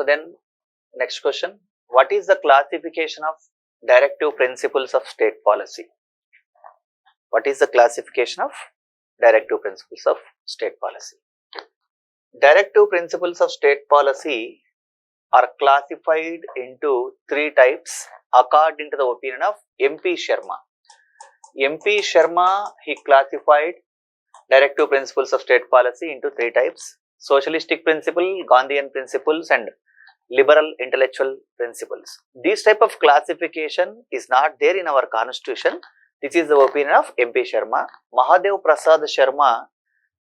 then next question, what is the classification of directive principles of state policy? What is the classification of directive principles of state policy? Directive principles of state policy are classified into three types according to the opinion of MP Sharma. MP Sharma, he classified directive principles of state policy into three types: socialistic principle, Gandhian principles, and liberal intellectual principles. This type of classification is not there in our constitution. This is the opinion of MP Sharma. Mahadev Prasad Sharma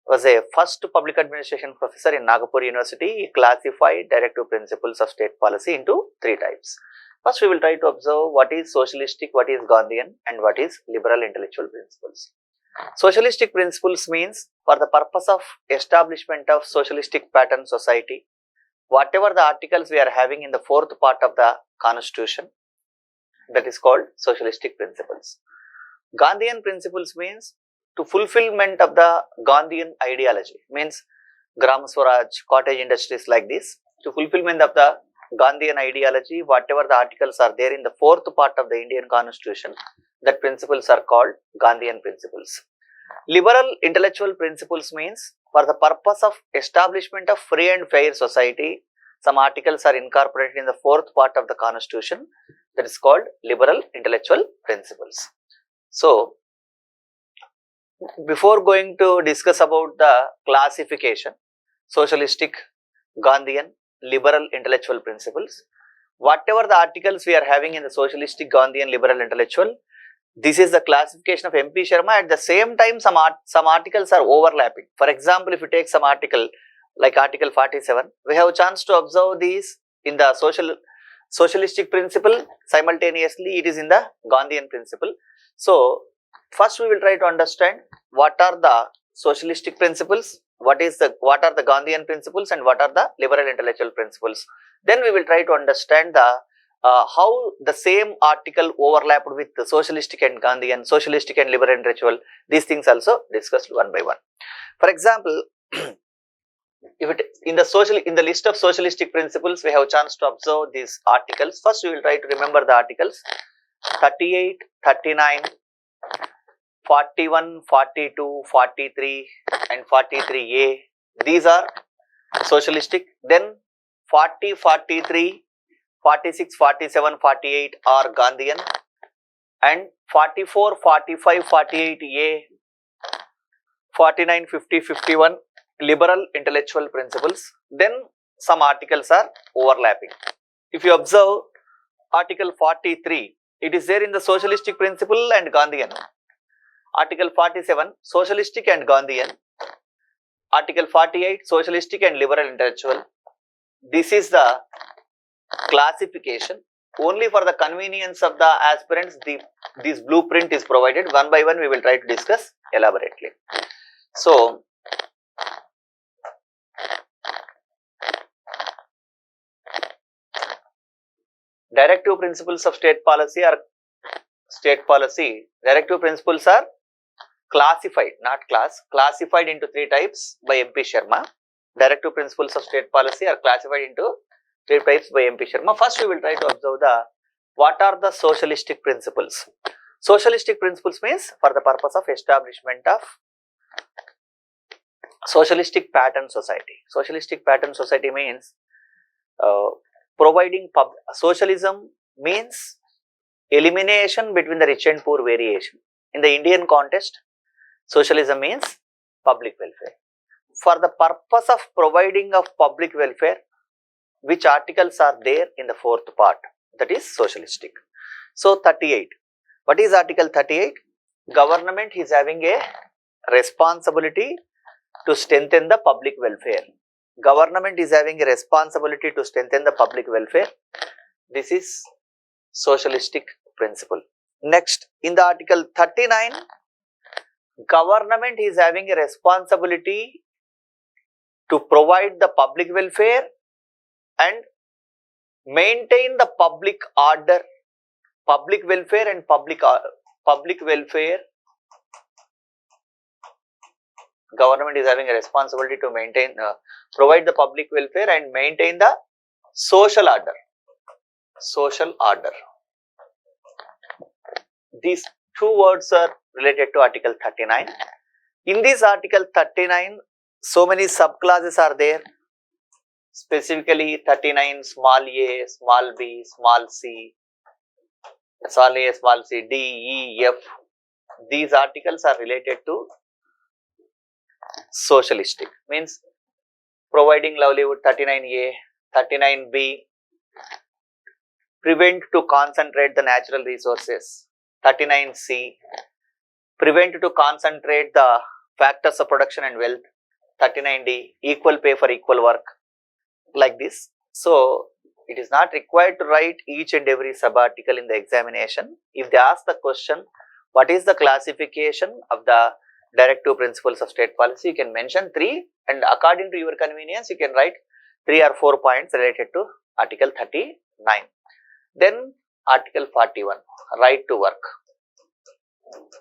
was a first public administration professor in Nagpur University. He classified directive principles of state policy into three types. First, we will try to observe what is socialistic, what is Gandhian, and what is liberal intellectual principles. Socialistic principles means for the purpose of establishment of socialistic pattern society, whatever the articles we are having in the fourth part of the constitution, that is called socialistic principles. Gandhian principles means to fulfillment of the Gandhian ideology, means Gram Swaraj, cottage industries like this, to fulfillment of the Gandhian ideology, whatever the articles are there in the fourth part of the Indian constitution, that principles are called Gandhian principles. Liberal intellectual principles means for the purpose of establishment of free and fair society, some articles are incorporated in the fourth part of the constitution, that is called liberal intellectual principles. So, before going to discuss about the classification, socialistic, Gandhian, liberal intellectual principles, whatever the articles we are having in the socialistic, Gandhian, liberal intellectual, this is the classification of MP Sharma. At the same time, some articles are overlapping. For example, if you take some article like article 47, we have a chance to observe these in the socialistic principle, simultaneously it is in the Gandhian principle. So, first we will try to understand what are the socialistic principles, what are the Gandhian principles, and what are the liberal intellectual principles. Then we will try to understand the how the same article overlapped with the socialistic and Gandhian, socialistic and liberal intellectual. These things also discussed one by one. For example, if in the list of socialistic principles, we have a chance to observe these articles. First, we will try to remember the articles 38, 39, 41, 42, 43 and 43A. These are socialistic. Then 40, 43, 46, 47, 48 are Gandhian, and 44, 45, 48A, 49, 50, 51 liberal intellectual principles. Then some articles are overlapping. If you observe article 43, it is there in the socialistic principle and Gandhian. Article 47, socialistic and Gandhian. Article 48, socialistic and liberal intellectual. This is the classification. Only for the convenience of the aspirants, this blueprint is provided. One by one, we will try to discuss elaborately. So, directive principles of state policy are directive principles are classified, not classified into three types by MP Sharma. Directive principles of state policy are classified into three types by MP Sharma. First, we will try to observe what are the socialistic principles. Socialistic principles means for the purpose of establishment of socialistic pattern society. Socialistic pattern society means providing socialism means elimination between the rich and poor variation. In the Indian context, socialism means public welfare. For the purpose of providing of public welfare, which articles are there in the fourth part, that is socialistic. So 38. What is article 38? Government is having a responsibility to strengthen the public welfare. Government is having a responsibility to strengthen the public welfare. This is socialistic principle. Next, in the article 39, government is having a responsibility to provide the public welfare and maintain the public order, public welfare and public welfare. Government is having a responsibility to maintain, provide the public welfare and maintain the Social order. Social order. These two words are related to Article 39. In this Article 39, so many subclasses are there. Specifically 39 small a, small b, small c, small a, small c, d, e, f. These articles are related to socialistic. Means providing livelihood 39a, 39b, prevent to concentrate the natural resources 39c, prevent to concentrate the factors of production and wealth 39d, equal pay for equal work, like this. So it is not required to write each and every sub-article in the examination. If they ask the question, what is the classification of the directive principles of state policy, you can mention 3, and according to your convenience, you can write 3 or 4 points related to Article 39. Then Article 41, right to work.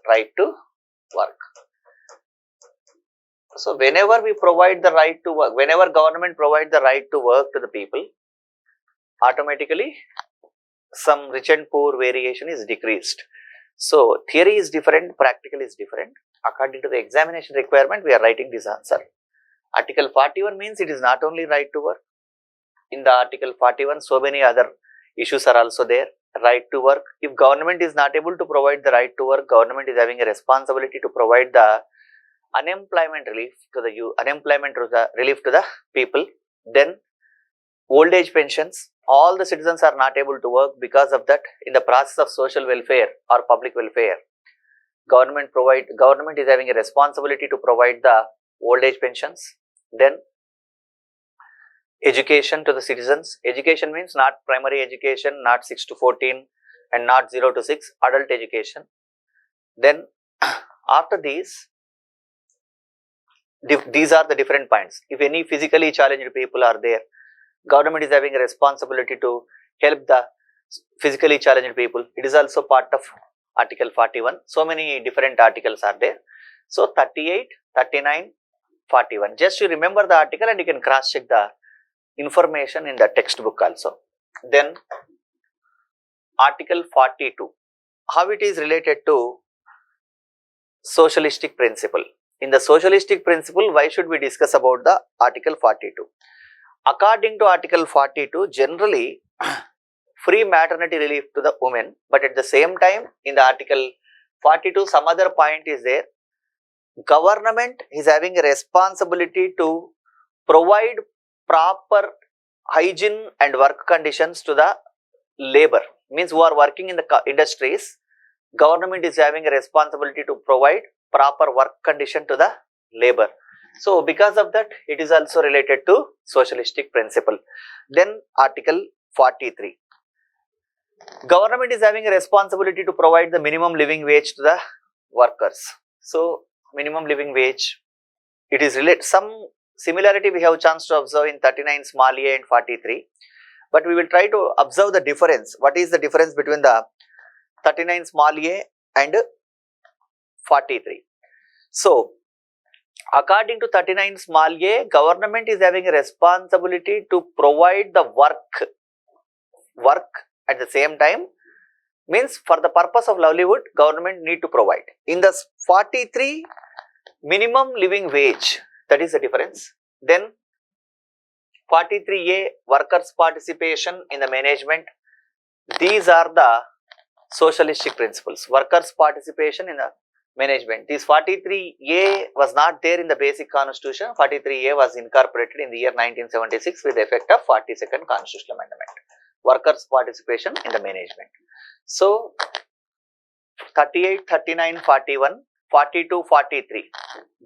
Right to work. So whenever we provide the right to work, whenever government provides the right to work to the people, automatically some rich and poor variation is decreased. So theory is different, practical is different. According to the examination requirement, we are writing this answer. Article 41 means it is not only right to work. In the Article 41, so many other issues are also there. Right to work. If government is not able to provide the right to work, government is having a responsibility to provide the unemployment relief to the people. Then old age pensions. All the citizens are not able to work. Because of that, in the process of social welfare or public welfare, government is having a responsibility to provide the old age pensions. Then education to the citizens. Education means not primary education, not 6 to 14 and not 0 to 6, adult education. Then after these are the different points. If any physically challenged people are there, government is having a responsibility to help the physically challenged people. It is also part of Article 41. So many different articles are there. So 38, 39, 41. Just you remember the article and you can cross check the information in the textbook also. Then Article 42. How it is related to socialistic principle. In the socialistic principle, why should we discuss about the Article 42? According to Article 42, generally free maternity relief to the women, but at the same time in the Article 42 some other point is there. Government is having a responsibility to provide proper hygiene and work conditions to the labor. Means who are working in the industries, government is having a responsibility to provide proper work condition to the labor. So because of that, it is also related to socialistic principle. Then Article 43. Government is having a responsibility to provide the minimum living wage to the workers. So minimum living wage, it is related. Some similarity we have chance to observe in 39 small a and 43. But we will try to observe the difference. What is the difference between the 39 small a and 43? So according to 39 small a, government is having a responsibility to provide the work at the same time, means for the purpose of livelihood, government need to provide. In the 43, minimum living wage, that is the difference. Then 43A, workers' participation in the management. These are the socialistic principles. Workers' participation in the management. This 43A was not there in the basic constitution. 43A was incorporated in the year 1976 with the effect of 42nd constitutional amendment. Workers' participation in the management. So 38, 39, 41, 42, 43.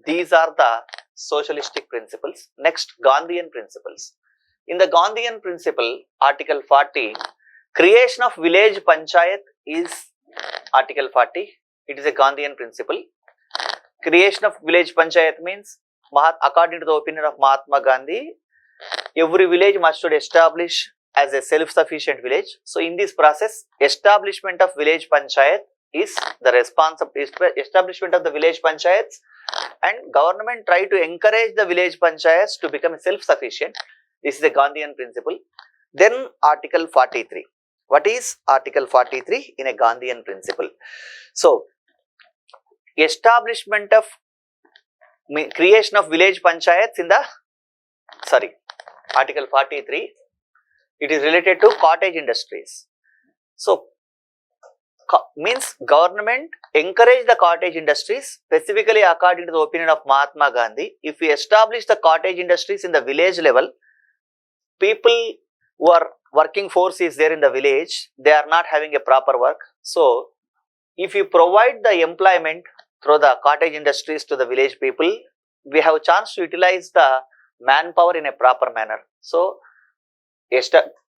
These are the socialistic principles. Next, Gandhian principles. In the Gandhian principle, Article 40, creation of village panchayat is Article 40. It is a Gandhian principle. Creation of village panchayat means, according to the opinion of Mahatma Gandhi, every village must should establish as a self-sufficient village. So in this process, establishment of village panchayat is the establishment of the village panchayats, and government try to encourage the village panchayats to become self-sufficient. This is a Gandhian principle. Then Article 43. What is Article 43 in a Gandhian principle? So, establishment of creation of village panchayats in the, Article 43, it is related to cottage industries. So, means government encourage the cottage industries, specifically according to the opinion of Mahatma Gandhi. If we establish the cottage industries in the village level, people who are working force is there in the village, they are not having a proper work. So, if you provide the employment through the cottage industries to the village people, we have a chance to utilize the manpower in a proper manner. So,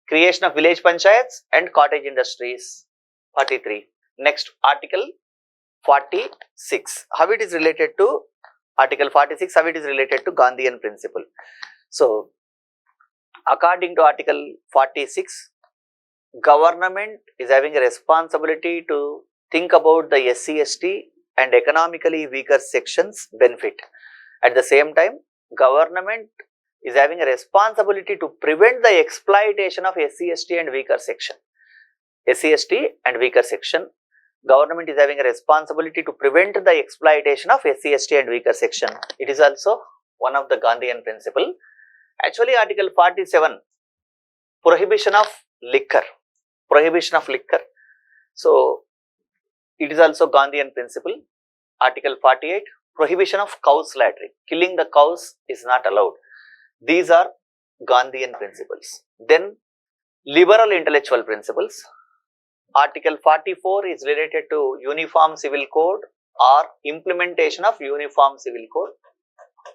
creation of village panchayats and cottage industries, 43. Next, Article 46. How it is related to Article 46? How it is related to Gandhian principle? So, according to Article 46, government is having a responsibility to think about the SC/ST and economically weaker sections benefit. At the same time, government is having a responsibility to prevent the exploitation of SC/ST and weaker section. SC/ST and weaker section. Government is having a responsibility to prevent the exploitation of SC/ST and weaker section. It is also one of the Gandhian principle. Actually, Article 47, prohibition of liquor. Prohibition of liquor. So, it is also Gandhian principle. Article 48, prohibition of cow slaughtering. Killing the cows is not allowed. These are Gandhian principles. Then, liberal intellectual principles. Article 44 is related to Uniform Civil Code or implementation of Uniform Civil Code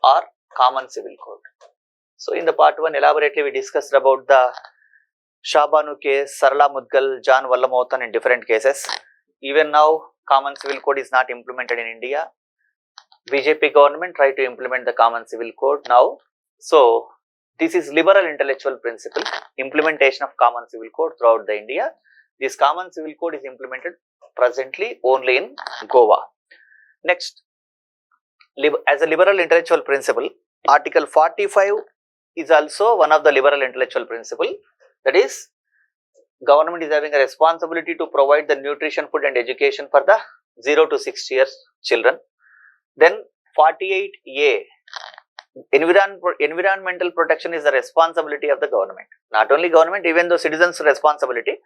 or Common Civil Code. So, in the part 1, elaborately we discussed about the Shabanu case, Sarala Mudgal, John Vallamothan in different cases. Even now, Common Civil Code is not implemented in India. BJP government tried to implement the Common Civil Code now. So, this is liberal intellectual principle, implementation of Common Civil Code throughout the India. This Common Civil Code is implemented presently only in Goa. Next, as a liberal intellectual principle, Article 45 is also one of the liberal intellectual principle. That is, government is having a responsibility to provide the nutrition, food and education for the 0 to 6 years children. Then 48A, environmental protection is the responsibility of the government. Not only government, even though citizens' responsibility,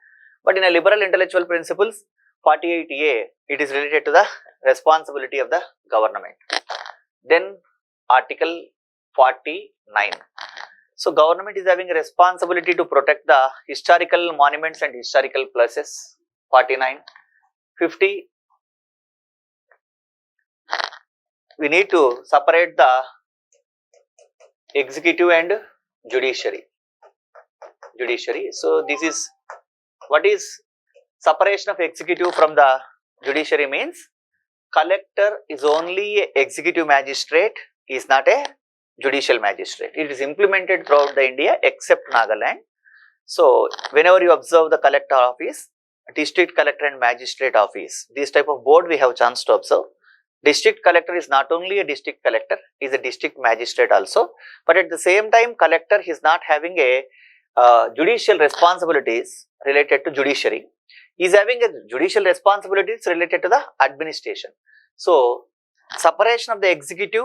but in a liberal intellectual principles, 48A, it is related to the responsibility of the government. Then Article 49. So, government is having a responsibility to protect the historical monuments and historical places, 49. 50, we need to separate the executive and judiciary. So, this is, what is separation of executive from the judiciary means? Collector is only an executive magistrate, he is not a judicial magistrate. It is implemented throughout the India except Nagaland. So, whenever you observe the collector office, district collector and magistrate office, this type of board we have chance to observe. District collector is not only a district collector, he is a district magistrate also, but at the same time collector is not having a judicial responsibilities related to judiciary. He is having a judicial responsibilities related to the administration. So, separation of the executive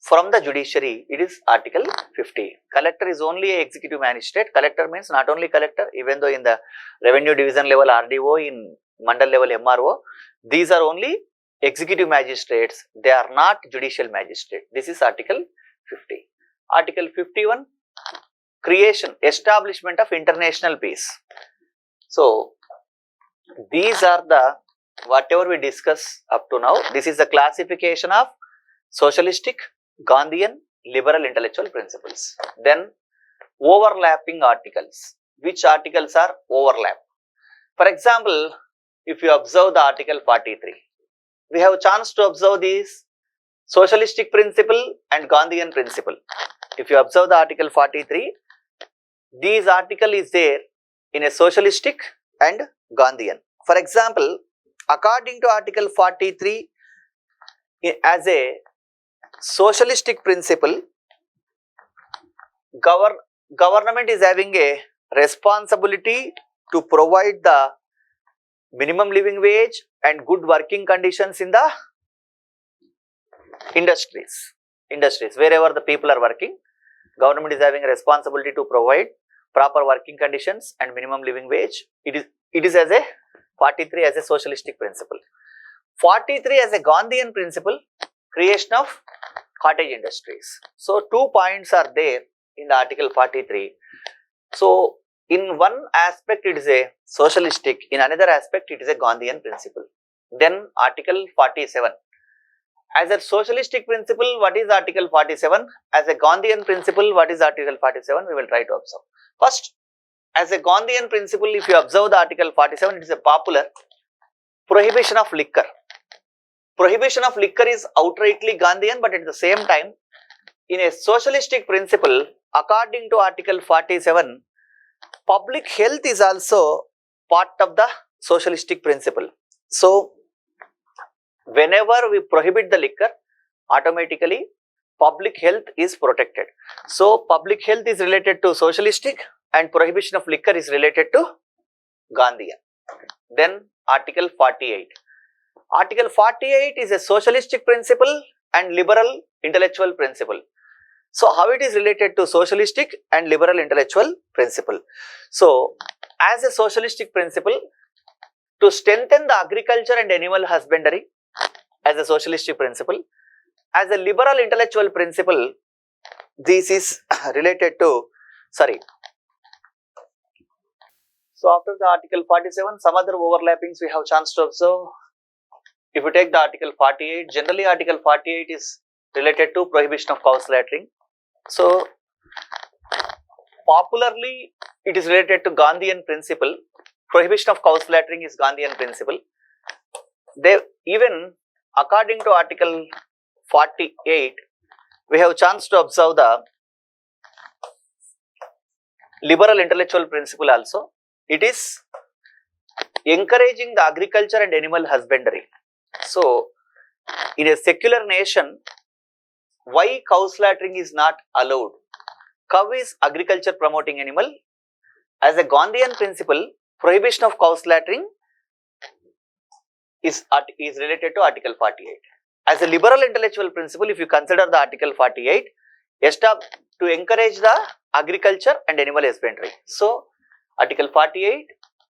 from the judiciary, it is Article 50. Collector is only a executive magistrate. Collector means not only collector, even though in the revenue division level RDO, in mandal level MRO, these are only executive magistrates, they are not judicial magistrate. This is Article 50. Article 51, creation, establishment of international peace. So, these are the, whatever we discuss up to now, this is the classification of socialistic, Gandhian, liberal intellectual principles. Then, overlapping articles. Which articles are overlap? For example, if you observe the Article 43, we have a chance to observe these socialistic principle and Gandhian principle. If you observe the Article 43, these article is there in a socialistic and Gandhian. For example, according to Article 43, as a socialistic principle, government is having a responsibility to provide the minimum living wage and good working conditions in the industries wherever the people are working. Government is having a responsibility to provide proper working conditions and minimum living wage. It is as a 43 as a socialistic principle. 43 as a Gandhian principle, creation of cottage industries. So 2 points are there in the article 43. So in one aspect it is a socialistic, in another aspect it is a Gandhian principle. Then article 47. As a socialistic principle, what is article 47? As a Gandhian principle, what is article 47? We will try to observe. First, as a Gandhian principle, if you observe the article 47, it is a popular prohibition of liquor. Prohibition of liquor is outrightly Gandhian, but at the same time, in a socialistic principle, according to article 47, public health is also part of the socialistic principle. So, whenever we prohibit the liquor, automatically public health is protected. So, public health is related to socialistic and prohibition of liquor is related to Gandhian. Then article 48. Article 48 is a socialistic principle and liberal intellectual principle. So, how it is related to socialistic and liberal intellectual principle? So, as a socialistic principle, to strengthen the agriculture and animal husbandry, as a socialistic principle, as a liberal intellectual principle, this is related to, So after the article 47, some other overlappings we have chance to observe. If you take the article 48, generally article 48 is related to prohibition of cow slaughtering. So popularly it is related to Gandhian principle. Prohibition of cow slaughtering is Gandhian principle. They even according to article 48, we have chance to observe the liberal intellectual principle also. It is encouraging the agriculture and animal husbandry. So, in a secular nation, why cow slaughtering is not allowed? Cow is agriculture promoting animal. As a Gandhian principle, prohibition of cow slaughtering is related to article 48. As a liberal intellectual principle, if you consider the article 48, to encourage the agriculture and animal husbandry. So, article 48,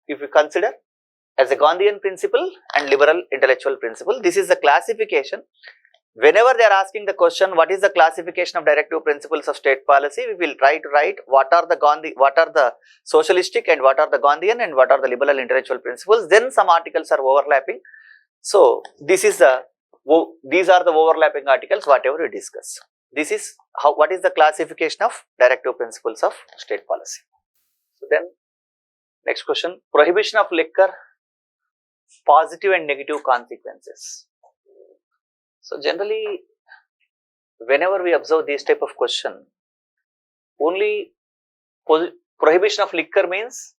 if you consider as a Gandhian principle and liberal intellectual principle, this is the classification. Whenever they are asking the question, what is the classification of directive principles of state policy, we will try to write what are the socialistic and what are the Gandhian and what are the liberal intellectual principles. Then some articles are overlapping. So these are the overlapping articles whatever we discuss. This is what is the classification of directive principles of state policy. So then next question, prohibition of liquor, positive and negative consequences. So generally whenever we observe this type of question, only prohibition of liquor means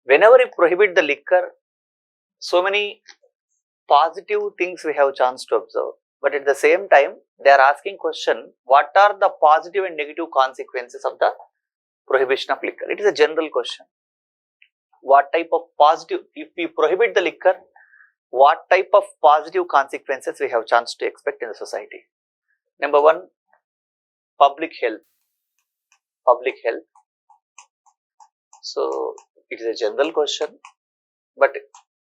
whenever we prohibit the liquor, so many positive things we have chance to observe. But at the same time, they are asking question, what are the positive and negative consequences of the prohibition of liquor? It is a general question. What type of positive, if we prohibit the liquor, what type of positive consequences we have chance to expect in the society? Number one, public health. Public health. So it is a general question, but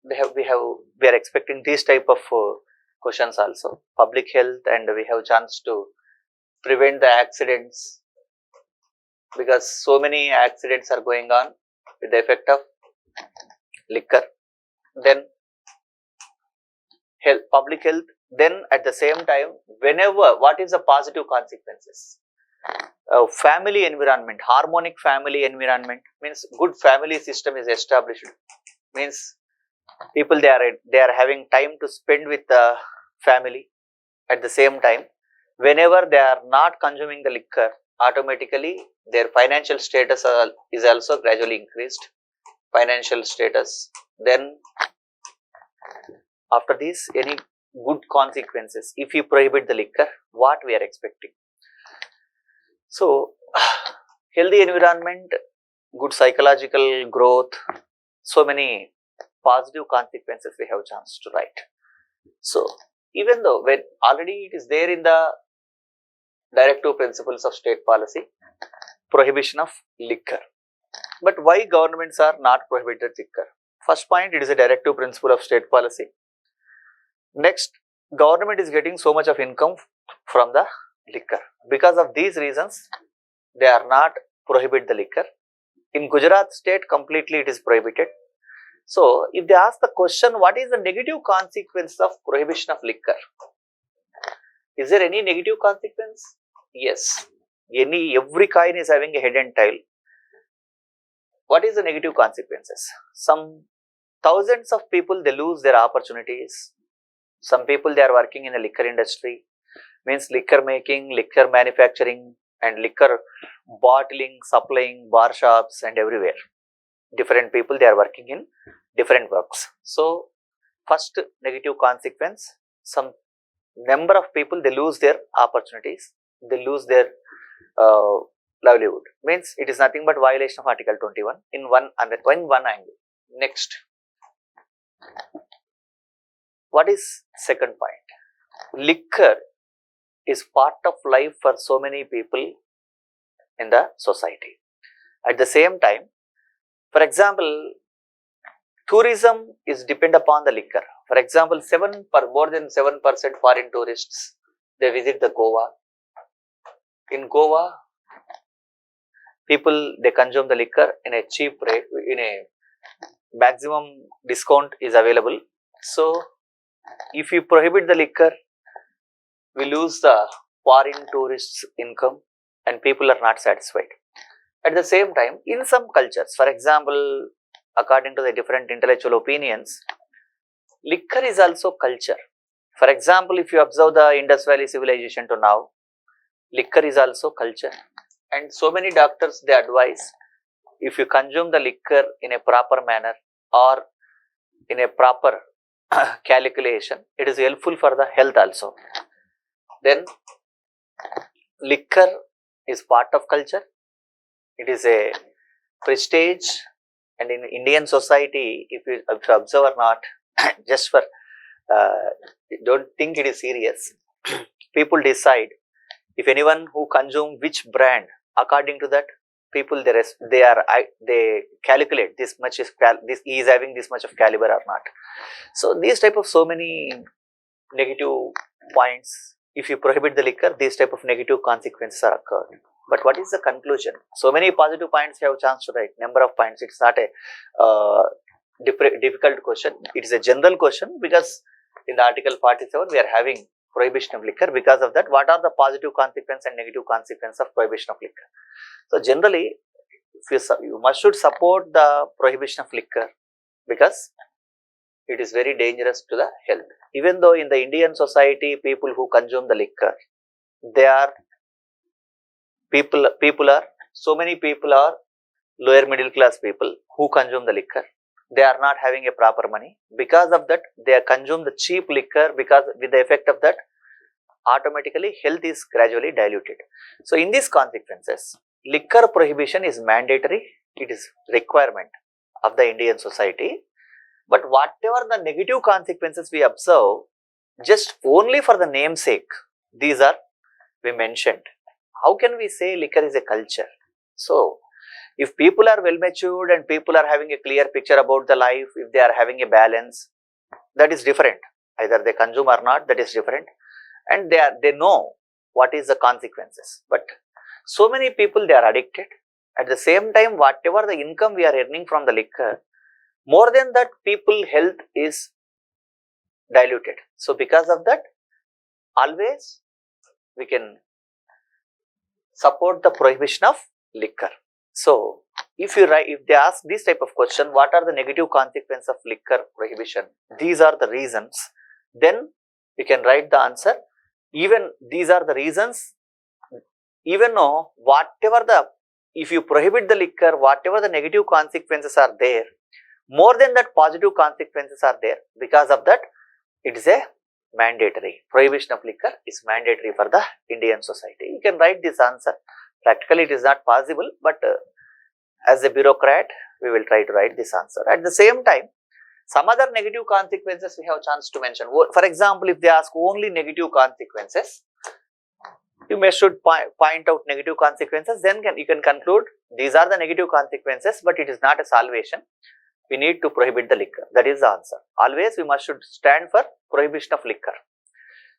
we are expecting these type of questions also. Public health, and we have chance to prevent the accidents, because so many accidents are going on with the effect of liquor. Then health, public health. Then at the same time, what is the positive consequences? Family environment, harmonic family environment means good family system is established. Means people they are having time to spend with the family. At the same time, whenever they are not consuming the liquor, automatically their financial status is also gradually increased. Financial status. Then after this, any good consequences if you prohibit the liquor, what we are expecting? So healthy environment, good psychological growth, so many positive consequences we have chance to write. So even though when already it is there in the Directive Principles of State Policy, prohibition of liquor. But why governments are not prohibited liquor? First point, it is a Directive Principle of State Policy. Next, government is getting so much of income from the liquor. Because of these reasons, they are not prohibit the liquor. In Gujarat state, completely it is prohibited. So, if they ask the question, what is the negative consequence of prohibition of liquor? Is there any negative consequence? Yes. Every coin is having a head and tail. What is the negative consequences? Some thousands of people, they lose their opportunities. Some people, they are working in the liquor industry, means liquor making, liquor manufacturing and liquor bottling, supplying, bar shops and everywhere. Different people, they are working in different works. So, first negative consequence, some number of people, they lose their opportunities, they lose their livelihood. Means it is nothing but violation of Article 21 in one angle. Next, what is second point? Liquor is part of life for so many people in the society. At the same time, for example, tourism is depend upon the liquor. For example, more than 7% foreign tourists, they visit the Goa. In Goa, people, they consume the liquor in a cheap rate, in a maximum discount is available. So, if you prohibit the liquor, we lose the foreign tourists' income and people are not satisfied. At the same time, in some cultures, for example, according to the different intellectual opinions, liquor is also culture. For example, if you observe the Indus Valley civilization to now, liquor is also culture. And so many doctors, they advise, if you consume the liquor in a proper manner or in a proper calculation, it is helpful for the health also. Then, liquor is part of culture. It is a prestige, and in Indian society, if you observe or not, just for don't think it is serious. People decide if anyone who consume which brand, according to that, people they calculate this much is he is having this much of caliber or not. So these type of so many negative points. If you prohibit the liquor, these type of negative consequences are occurred. But what is the conclusion? So many positive points you have chance to write. Number of points. It's not a difficult question. It is a general question because in the Article 47 we are having prohibition of liquor. Because of that, what are the positive consequences and negative consequences of prohibition of liquor? So generally, you should support the prohibition of liquor because it is very dangerous to the health. Even though in the Indian society, people who consume the liquor, so many people are lower middle class people who consume the liquor. They are not having a proper money. Because of that, they consume the cheap liquor, because with the effect of that, automatically health is gradually diluted. So in these consequences, liquor prohibition is mandatory. It is requirement of the Indian society. But whatever the negative consequences we observe, just only for the namesake, these are we mentioned. How can we say liquor is a culture? So, if people are well matured and people are having a clear picture about the life, if they are having a balance, that is different. Either they consume or not, that is different. And they know what is the consequences. But so many people, they are addicted. At the same time, whatever the income we are earning from the liquor, more than that, people health is diluted. So because of that, always we can support the prohibition of liquor. So if they ask this type of question, what are the negative consequences of liquor prohibition? These are the reasons. Then we can write the answer. Even these are the reasons. Even though if you prohibit the liquor, whatever the negative consequences are there, more than that positive consequences are there. Because of that, it is a mandatory. Prohibition of liquor is mandatory for the Indian society. You can write this answer. Practically, it is not possible, but As a bureaucrat, we will try to write this answer. At the same time, some other negative consequences we have a chance to mention. For example, if they ask only negative consequences, you should point out negative consequences, then you can conclude these are the negative consequences, but it is not a salvation. We need to prohibit the liquor. That is the answer. Always we should stand for prohibition of liquor.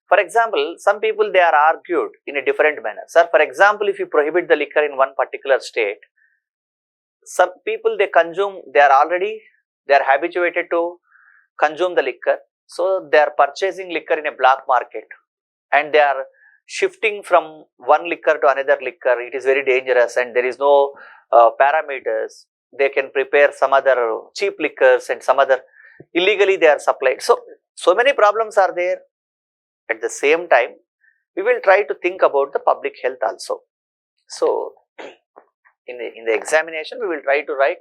For example, some people they are argued in a different manner. Sir, for example, if you prohibit the liquor in one particular state, some people they are habituated to consume the liquor. So they are purchasing liquor in a black market and they are shifting from one liquor to another liquor. It is very dangerous and there is no parameters. They can prepare some other cheap liquors and some other illegally they are supplied. So many problems are there. At the same time, we will try to think about the public health also. So in the examination, we will try to write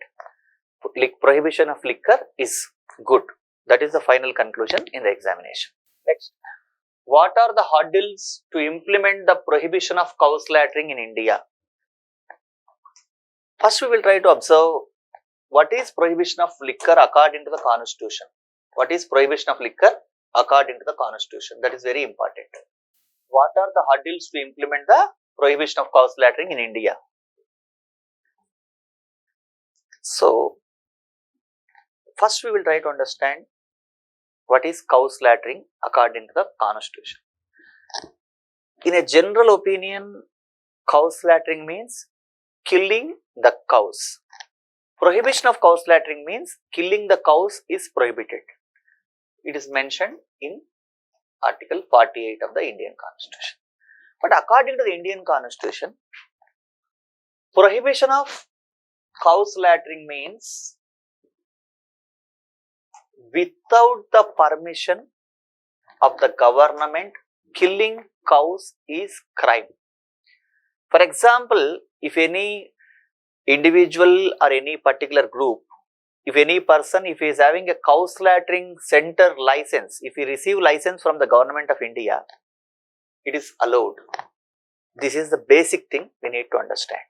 prohibition of liquor is good. That is the final conclusion in the examination. Next, what are the hurdles to implement the prohibition of cow slaughtering in India? First, we will try to observe what is prohibition of liquor according to the constitution. What is prohibition of liquor according to the constitution? That is very important. What are the hurdles to implement the prohibition of cow slaughtering in India? So, first we will try to understand what is cow slaughtering according to the constitution. In a general opinion, cow slaughtering means killing the cows. Prohibition of cow slaughtering means killing the cows is prohibited. It is mentioned in Article 48 of the Indian Constitution. But according to the Indian Constitution, prohibition of cow slaughtering means without the permission of the government, killing cows is crime. For example, if any individual or any particular group, if any person, if he is having a cow slaughtering center license, if he receive license from the government of India, it is allowed. This is the basic thing we need to understand.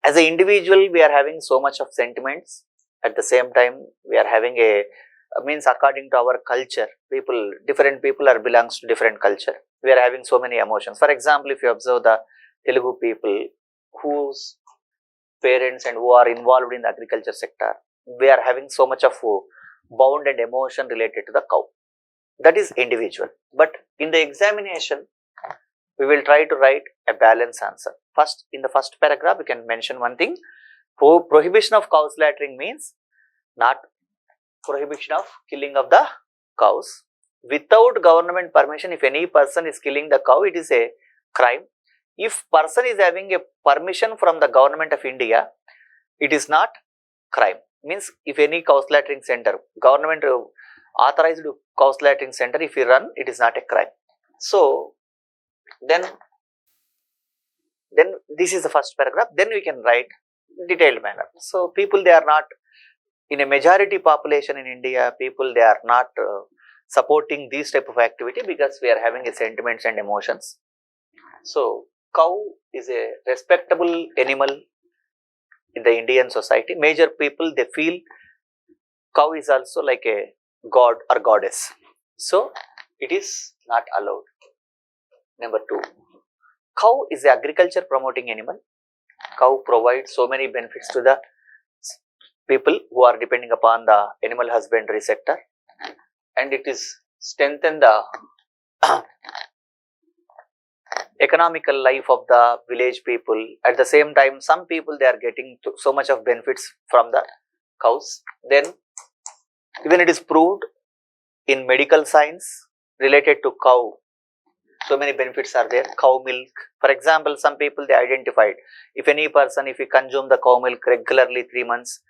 As an individual, we are having so much of sentiments. At the same time, we are having means according to our culture, different people belongs to different culture. We are having so many emotions. For example, if you observe the Telugu people whose parents and who are involved in the agriculture sector, we are having so much of bond and emotion related to the cow. That is individual. But in the examination, we will try to write a balanced answer. First, in the first paragraph, we can mention one thing. Prohibition of cow slaughtering means not prohibition of killing of the cows. Without government permission, if any person is killing the cow, it is a crime. If person is having a permission from the government of India, it is not crime. Means if any cow slaughtering center, government authorized cow slaughtering center, if you run, it is not a crime. So then this is the first paragraph. Then we can write detailed manner. So people, they are not in a majority population in India, people they are not supporting this type of activity because we are having a sentiments and emotions. So cow is a respectable animal in the Indian society. Major people, they feel cow is also like a god or goddess. So it is not allowed. Number 2, cow is the agriculture promoting animal. Cow provides so many benefits to the people who are depending upon the animal husbandry sector, and it is strengthen the economical life of the village people. At the same time, some people they are getting so much of benefits from the cows. Then even it is proved in medical science related to cow, so many benefits are there. Cow milk, for example, some people they identified, if any person, if he consume the cow milk regularly 3 months,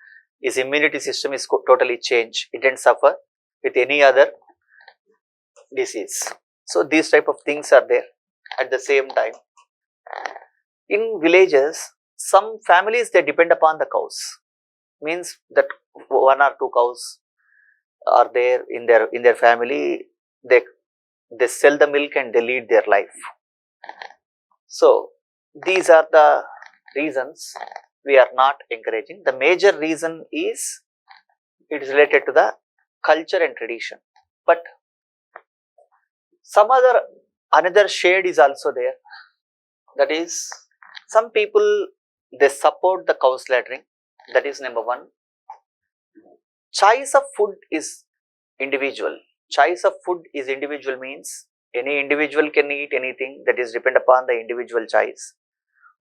his immunity system is totally changed. It didn't suffer with any other disease. So these type of things are there. At the same time, in villages, some families they depend upon the cows. Means that 1 or 2 cows are there in their family. They sell the milk and they lead their life. So these are the reasons we are not encouraging. The major reason is it is related to the culture and tradition. But another shade is also there. That is, some people, they support the cow slaughtering. That is number one. Choice of food is individual. Choice of food is individual means any individual can eat anything, that is depend upon the individual choice.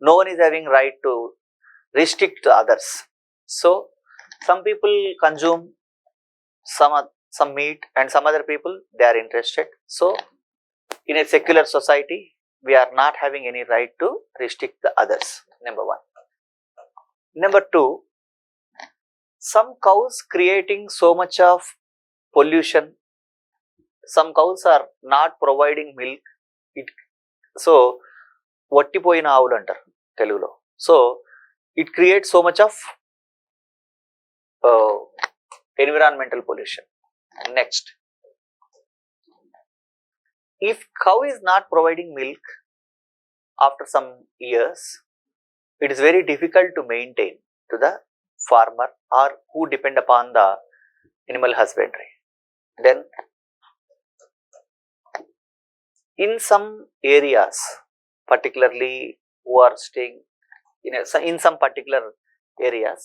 No one is having right to restrict the others. So some people consume some meat and some other people, they are interested. So in a secular society, we are not having any right to restrict the others. Number one. Number two, some cows creating so much of pollution. Some cows are not providing milk. So వట్టిపోయిన ఆవులు అంటారు తెలుగులో. So it creates so much of environmental pollution. Next, if cow is not providing milk after some years, it is very difficult to maintain to the farmer or who depend upon the animal husbandry. Then in some areas, particularly who are staying in some particular areas,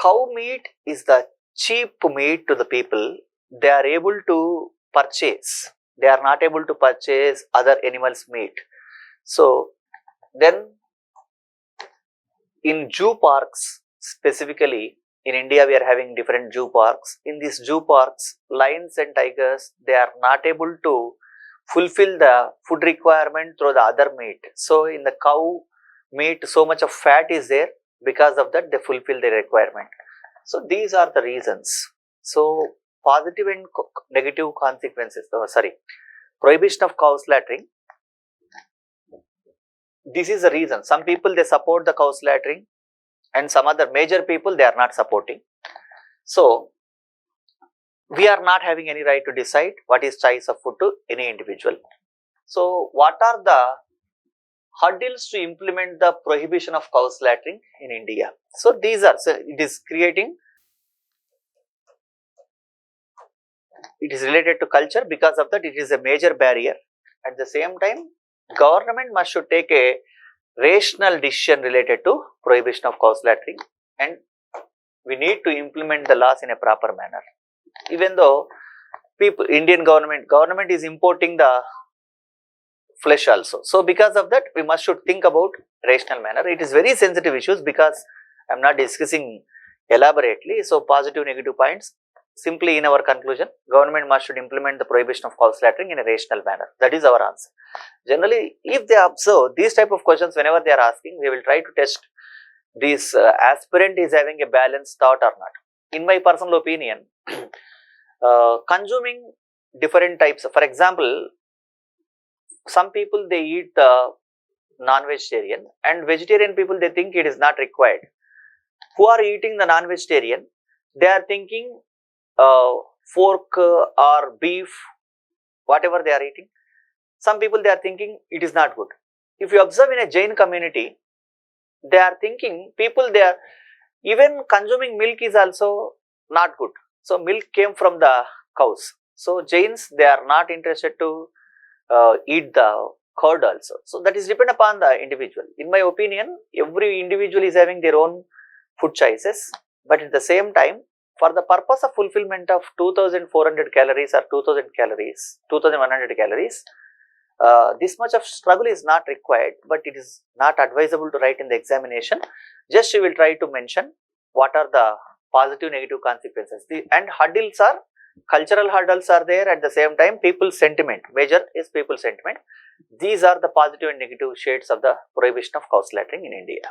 cow meat is the cheap meat to the people. They are able to purchase. They are not able to purchase other animals' meat. So then in zoo parks, specifically in India, we are having different zoo parks. In these zoo parks, lions and tigers, they are not able to fulfill the food requirement through the other meat. So in the cow meat, so much of fat is there. Because of that, they fulfill their requirement. So these are the reasons. So positive and negative consequences. Prohibition of cow slaughtering. This is the reason. Some people, they support the cow slaughtering, and some other major people, they are not supporting. So we are not having any right to decide what is choice of food to any individual. So what are the hurdles to implement the prohibition of cow slaughtering in India? So these are, it is related to culture. Because of that, it is a major barrier. At the same time, government should take a rational decision related to prohibition of cow slaughtering, and we need to implement the laws in a proper manner. Even though Indian government is importing the flesh also. So because of that, we should think about rational manner. It is very sensitive issues because I am not discussing elaborately. So positive, negative points. Simply in our conclusion, government should implement the prohibition of cow slaughtering in a rational manner. That is our answer. Generally, if they observe these type of questions whenever they are asking, we will try to test this aspirant is having a balanced thought or not. In my personal opinion, consuming different types. For example, some people, they eat the non-vegetarian, and vegetarian people, they think it is not required. Who are eating the non-vegetarian, they are thinking pork or beef, whatever they are eating. Some people, they are thinking it is not good. If you observe in a Jain community, they are thinking they are even consuming milk is also not good. So milk came from the cows. So Jains, they are not interested to eat the curd also. So that is depend upon the individual. In my opinion, every individual is having their own food choices, but at the same time, for the purpose of fulfillment of 2400 calories or 2000 calories, 2100 calories, this much of struggle is not required, but it is not advisable to write in the examination. Just you will try to mention what are the positive, negative consequences. And hurdles are, cultural hurdles are there. At the same time, people's sentiment, major is people's sentiment. These are the positive and negative shades of the prohibition of cow slaughtering in India.